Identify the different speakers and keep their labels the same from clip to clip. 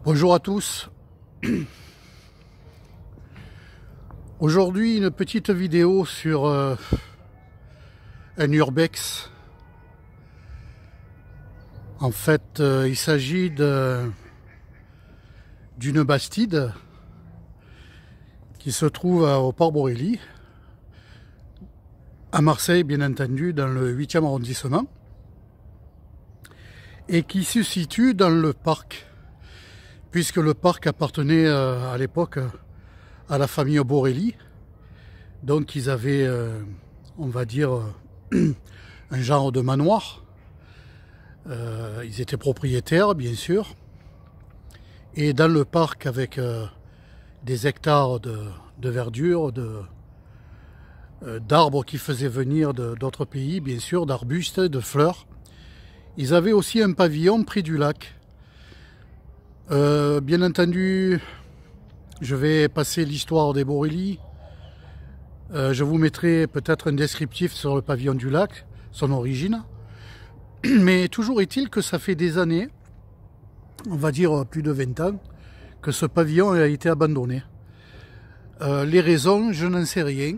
Speaker 1: Bonjour à tous. Aujourd'hui une petite vidéo sur un urbex. En fait il s'agit d'une bastide qui se trouve au Port Borély, à Marseille bien entendu, dans le 8e arrondissement, et qui se situe dans le parc, puisque le parc appartenait à l'époque à la famille Borély. Donc ils avaient, on va dire, un genre de manoir. Ils étaient propriétaires, bien sûr. Et dans le parc, avec des hectares de verdure, d'arbres qui faisaient venir d'autres pays, bien sûr, d'arbustes, de fleurs, ils avaient aussi un pavillon près du lac. Bien entendu, je vais passer l'histoire des Borély. Je vous mettrai peut-être un descriptif sur le pavillon du lac, son origine. Mais toujours est-il que ça fait des années, on va dire plus de 20 ans, que ce pavillon a été abandonné. Les raisons, je n'en sais rien.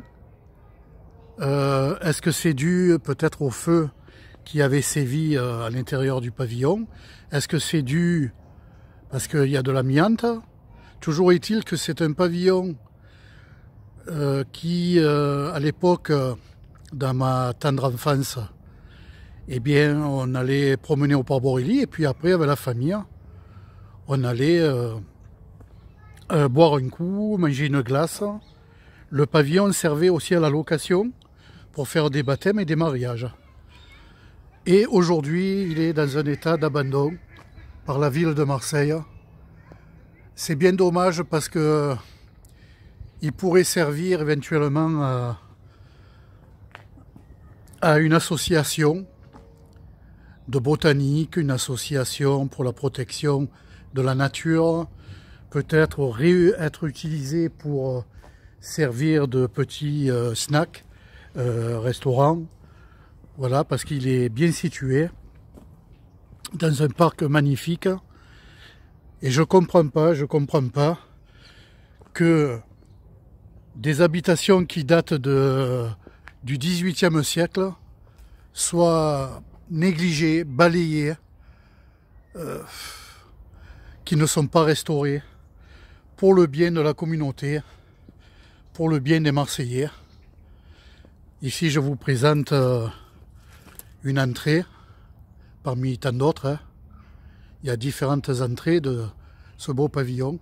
Speaker 1: Est-ce que c'est dû peut-être au feu qui avait sévi à l'intérieur du pavillon? Est-ce que c'est dû parce qu'il y a de l'amiante? Toujours est-il que c'est un pavillon qui, à l'époque, dans ma tendre enfance, eh bien, on allait promener au Port Borély, et puis après, avec la famille, on allait boire un coup, manger une glace. Le pavillon servait aussi à la location pour faire des baptêmes et des mariages. Et aujourd'hui, il est dans un état d'abandon par la ville de Marseille. C'est bien dommage parce que il pourrait servir éventuellement à une association de botanique, une association pour la protection de la nature, peut-être être utilisé pour servir de petits snacks, restaurants. Voilà, parce qu'il est bien situé dans un parc magnifique. Et je comprends pas que des habitations qui datent du XVIIIe siècle soient négligées, balayées, qui ne sont pas restaurées pour le bien de la communauté, pour le bien des Marseillais. Ici, je vous présente une entrée parmi tant d'autres. Hein. Il y a différentes entrées de ce beau pavillon.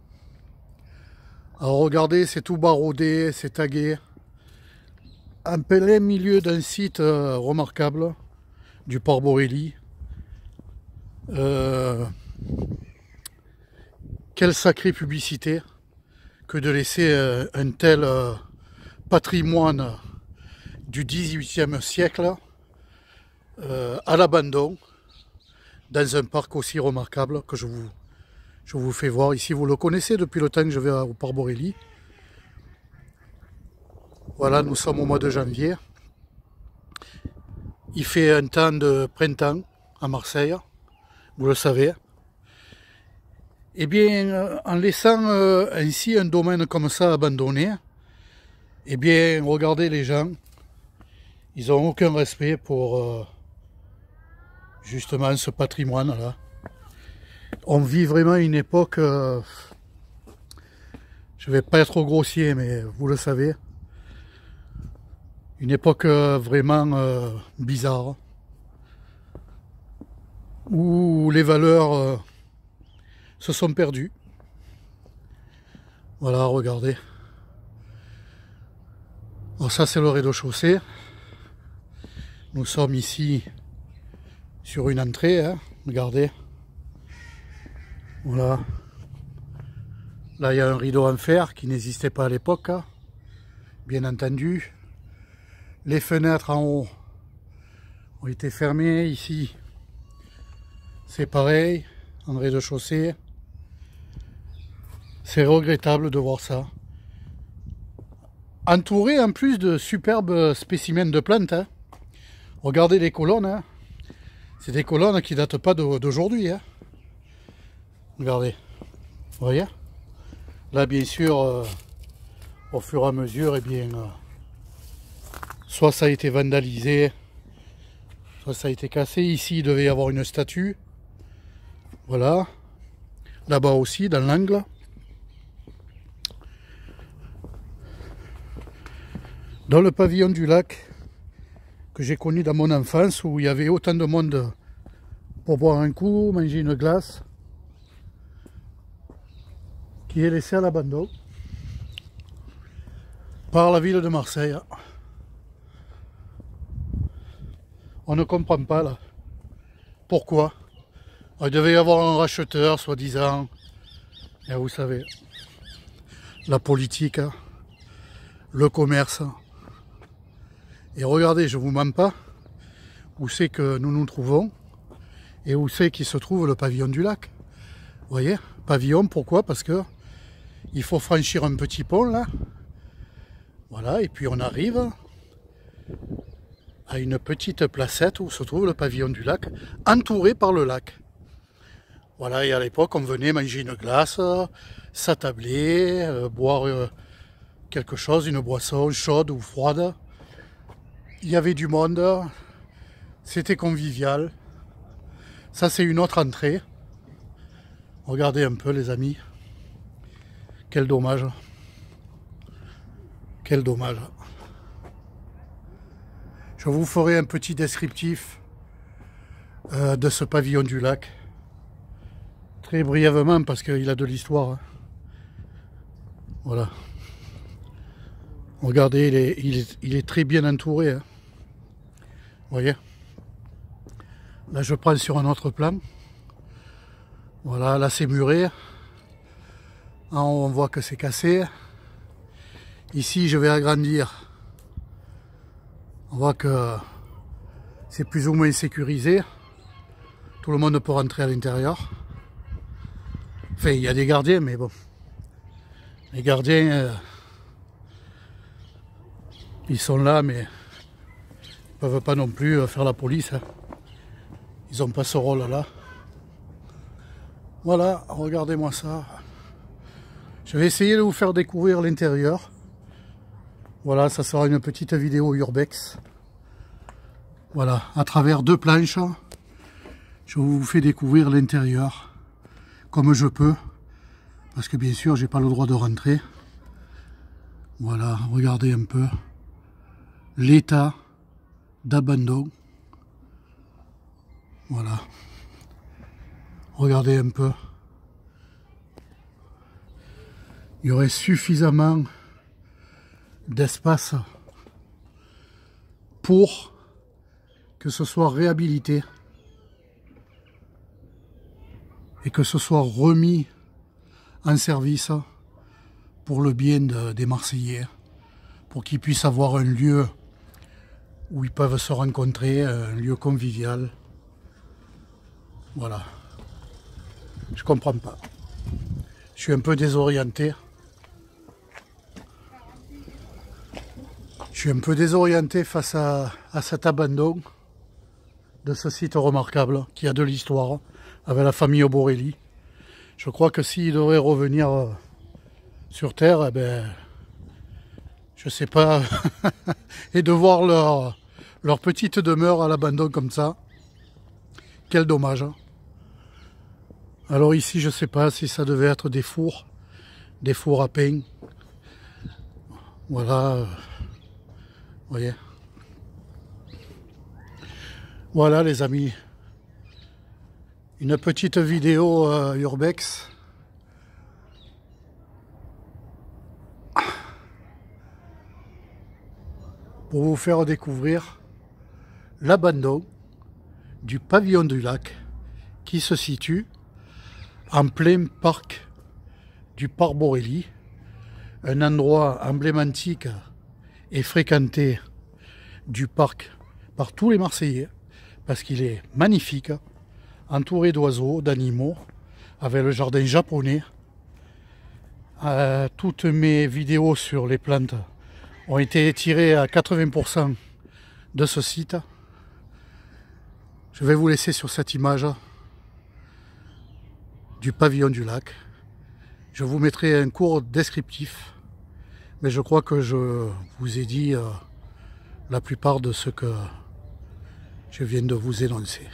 Speaker 1: Alors regardez, c'est tout barodé, c'est tagué. En plein milieu d'un site remarquable du Port Borély. Quelle sacrée publicité que de laisser un tel patrimoine du XVIIIe siècle à l'abandon dans un parc aussi remarquable que je vous fais voir ici. Vous le connaissez depuis le temps que je vais au Port Borély. Voilà, nous sommes au mois de janvier. Il fait un temps de printemps à Marseille, vous le savez. Eh bien, en laissant ainsi un domaine comme ça abandonné, eh bien, regardez les gens, ils n'ont aucun respect pour justement ce patrimoine-là. On vit vraiment une époque, je ne vais pas être grossier, mais vous le savez, une époque vraiment bizarre, où les valeurs se sont perdues. Voilà, regardez. Alors ça, c'est le rez-de-chaussée. Nous sommes ici sur une entrée, hein, regardez. Voilà. Là, il y a un rideau en fer qui n'existait pas à l'époque, hein, bien entendu. Les fenêtres en haut ont été fermées. Ici, c'est pareil, en rez-de-chaussée. C'est regrettable de voir ça. Entouré en plus de superbes spécimens de plantes. Hein. Regardez les colonnes. Hein. C'est des colonnes qui ne datent pas d'aujourd'hui. Hein. Regardez. Vous voyez? Là, bien sûr, au fur et à mesure, eh bien, soit ça a été vandalisé, soit ça a été cassé. Ici, il devait y avoir une statue. Voilà. Là-bas aussi, dans l'angle. Dans le pavillon du lac, que j'ai connu dans mon enfance, où il y avait autant de monde pour boire un coup, manger une glace, qui est laissé à l'abandon par la ville de Marseille. On ne comprend pas là. Pourquoi? Il devait y avoir un racheteur, soi-disant. Et vous savez, la politique, le commerce. Et regardez, je ne vous mens pas, où c'est que nous nous trouvons et où c'est qu'il se trouve le pavillon du lac. Vous voyez? Pavillon, pourquoi? Parce que il faut franchir un petit pont là. Voilà, et puis on arrive à une petite placette où se trouve le pavillon du lac, entouré par le lac. Voilà, et à l'époque, on venait manger une glace, s'attabler, boire quelque chose, une boisson chaude ou froide. Il y avait du monde, c'était convivial. Ça, c'est une autre entrée. Regardez un peu, les amis. Quel dommage. Quel dommage. Je vous ferai un petit descriptif de ce pavillon du lac. Très brièvement, parce qu'il a de l'histoire. Voilà. Regardez, il est très bien entouré. Hein. Vous voyez? Là, je prends sur un autre plan. Voilà, là, c'est muré. En haut, on voit que c'est cassé. Ici, je vais agrandir. On voit que c'est plus ou moins sécurisé. Tout le monde peut rentrer à l'intérieur. Enfin, il y a des gardiens, mais bon. Les gardiens, ils sont là, mais ils ne peuvent pas non plus faire la police. Hein. Ils n'ont pas ce rôle-là. Voilà, regardez-moi ça. Je vais essayer de vous faire découvrir l'intérieur. Voilà, ça sera une petite vidéo urbex. Voilà, à travers 2 planches, je vous fais découvrir l'intérieur comme je peux. Parce que bien sûr, j'ai pas le droit de rentrer. Voilà, regardez un peu l'état d'abandon. Voilà. Regardez un peu. Il y aurait suffisamment d'espace pour que ce soit réhabilité et que ce soit remis en service pour le bien des Marseillais, pour qu'ils puissent avoir un lieu où ils peuvent se rencontrer, un lieu convivial. Voilà. Je comprends pas. Je suis un peu désorienté. Je suis un peu désorienté face à cet abandon de ce site remarquable qui a de l'histoire avec la famille Borelli. Je crois que s'ils devraient revenir sur Terre, eh ben, je sais pas, et de voir leur petite demeure à l'abandon comme ça, quel dommage. Alors ici, je sais pas si ça devait être des fours à pain. Voilà, vous voyez. Voilà les amis, une petite vidéo urbex. Pour vous faire découvrir l'abandon du pavillon du lac qui se situe en plein parc du parc Borelli, un endroit emblématique et fréquenté du parc par tous les Marseillais parce qu'il est magnifique, entouré d'oiseaux, d'animaux, avec le jardin japonais. Toutes mes vidéos sur les plantes ont été tirées à 80% de ce site. Je vais vous laisser sur cette image du pavillon du lac. Je vous mettrai un court descriptif, mais je crois que je vous ai dit la plupart de ce que je viens de vous énoncer.